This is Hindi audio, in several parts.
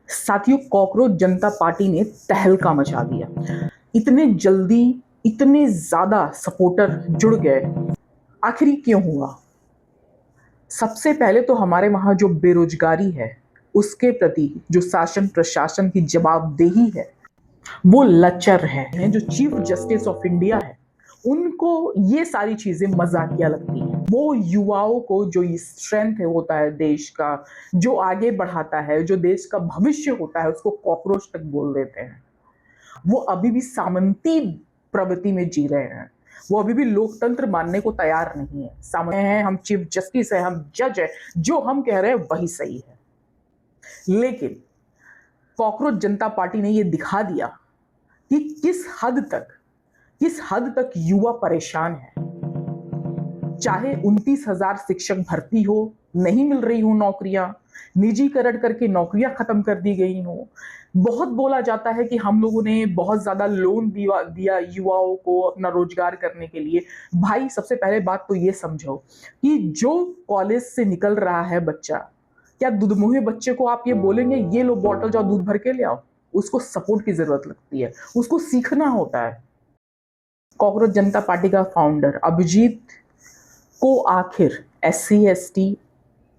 साथियों, कॉकरोच जनता पार्टी ने तहलका मचा दिया। इतने जल्दी इतने ज्यादा सपोर्टर जुड़ गए, आखिर ये क्यों हुआ? सबसे पहले तो हमारे वहां जो बेरोजगारी है उसके प्रति जो शासन प्रशासन की जवाबदेही है वो लचर है। जो चीफ जस्टिस ऑफ इंडिया है उनको ये सारी चीजें मजाकिया लगती हैं। वो युवाओं को जो स्ट्रेंथ है होता है देश का, जो आगे बढ़ाता है, जो देश का भविष्य होता है, उसको कॉकरोच तक बोल देते हैं। वो अभी भी सामंती प्रवृत्ति में जी रहे हैं। वो अभी भी लोकतंत्र मानने को तैयार नहीं है। सामने हैं, हम चीफ जस्टिस है, हम जज है, जो हम कह रहे हैं वही सही है। लेकिन कॉकरोच जनता पार्टी ने यह दिखा दिया कि किस हद तक युवा परेशान है। चाहे 29,000 शिक्षक भर्ती हो, नहीं मिल रही हो नौकरियां, निजीकरण करके नौकरियां खत्म कर दी गई हो। बहुत बोला जाता है कि हम लोगों ने बहुत ज्यादा लोन दिया युवाओं को अपना रोजगार करने के लिए। भाई, सबसे पहले बात तो ये समझो कि जो कॉलेज से निकल रहा है बच्चा, क्या दुधमुहे बच्चे को आप ये बोलेंगे ये लो बॉटल जाओ दूध भर के ले आओ? उसको सपोर्ट की जरूरत लगती है, उसको सीखना होता है। कॉकरोच जनता पार्टी का फाउंडर अभिजीत को आखिर SC ST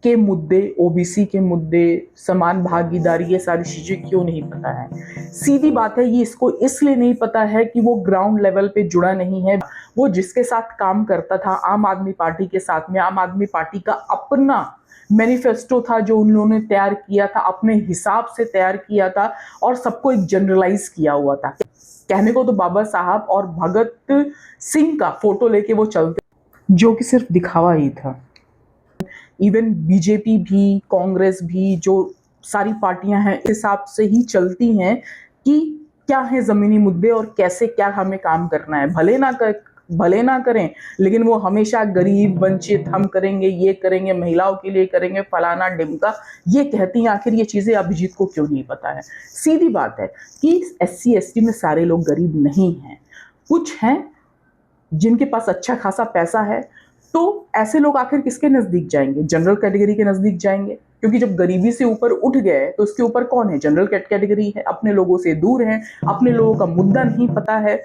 के मुद्दे, OBC के मुद्दे, समान भागीदारी, ये सारी चीजें क्यों नहीं पता है? सीधी बात है, ये इसको इसलिए नहीं पता है कि वो ग्राउंड लेवल पे जुड़ा नहीं है। वो जिसके साथ काम करता था आम आदमी पार्टी के साथ में, आम आदमी पार्टी का अपना मैनिफेस्टो था जो उन लोगों ने तैयार किया था, अपने हिसाब से तैयार किया था और सबको एक जनरलाइज किया हुआ था। कहने को तो बाबा साहब और भगत सिंह का फोटो लेके वो चलते, जो कि सिर्फ दिखावा ही था। इवन बीजेपी भी, कांग्रेस भी, जो सारी पार्टियां हैं इस हिसाब से ही चलती हैं कि क्या है जमीनी मुद्दे और कैसे क्या हमें काम करना है। भले ना करें, लेकिन वो हमेशा गरीब वंचित हम करेंगे, ये करेंगे, महिलाओं के लिए करेंगे, फलाना ढिमका, ये कहती हैं। आखिर ये चीजें अभिजीत को क्यों नहीं पता है? सीधी बात है कि SC ST में सारे लोग गरीब नहीं हैं। कुछ हैं जिनके पास अच्छा खासा पैसा है, तो ऐसे लोग आखिर किसके नजदीक जाएंगे? जनरल कैटेगरी के नजदीक जाएंगे, क्योंकि जब गरीबी से ऊपर उठ गए तो उसके ऊपर कौन है? जनरल कैटेगरी है। अपने लोगों से दूर है, अपने लोगों का मुद्दा नहीं पता है,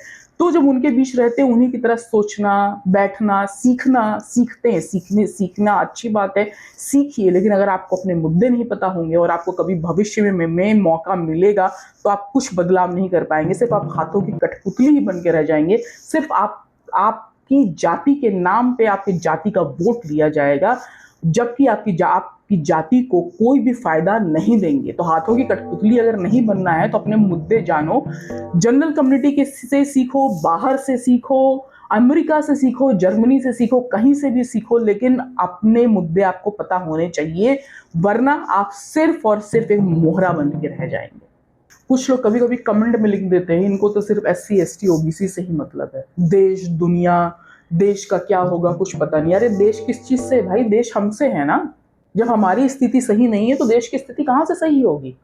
तो जब उनके बीच रहते हैं उन्हीं की तरह सोचना, बैठना, सीखते हैं। सीखना अच्छी बात है, सीखिए, लेकिन अगर आपको अपने मुद्दे नहीं पता होंगे और आपको कभी भविष्य में मौका मिलेगा तो आप कुछ बदलाव नहीं कर पाएंगे। सिर्फ आप हाथों की कठपुतली ही बन के रह जाएंगे। सिर्फ आपकी जाति के नाम पे आपकी जाति का वोट लिया जाएगा, जबकि आपकी जाति को कोई भी फायदा नहीं देंगे। तो हाथों की कठपुतली अगर नहीं बनना है तो अपने मुद्दे जानो, जनरल कम्युनिटी से सीखो, बाहर से सीखो, अमेरिका से सीखो, जर्मनी से सीखो, कहीं से भी सीखो, लेकिन अपने मुद्दे आपको पता होने चाहिए, वरना आप सिर्फ और सिर्फ एक मोहरा बन के रह जाएंगे। कुछ लोग कभी कभी कमेंट में लिख देते हैं इनको तो सिर्फ SC ST OBC से ही मतलब है, देश दुनिया, देश का क्या होगा कुछ पता नहीं। अरे देश किस चीज से है भाई? देश हमसे है ना। जब हमारी स्थिति सही नहीं है तो देश की स्थिति कहां से सही होगी?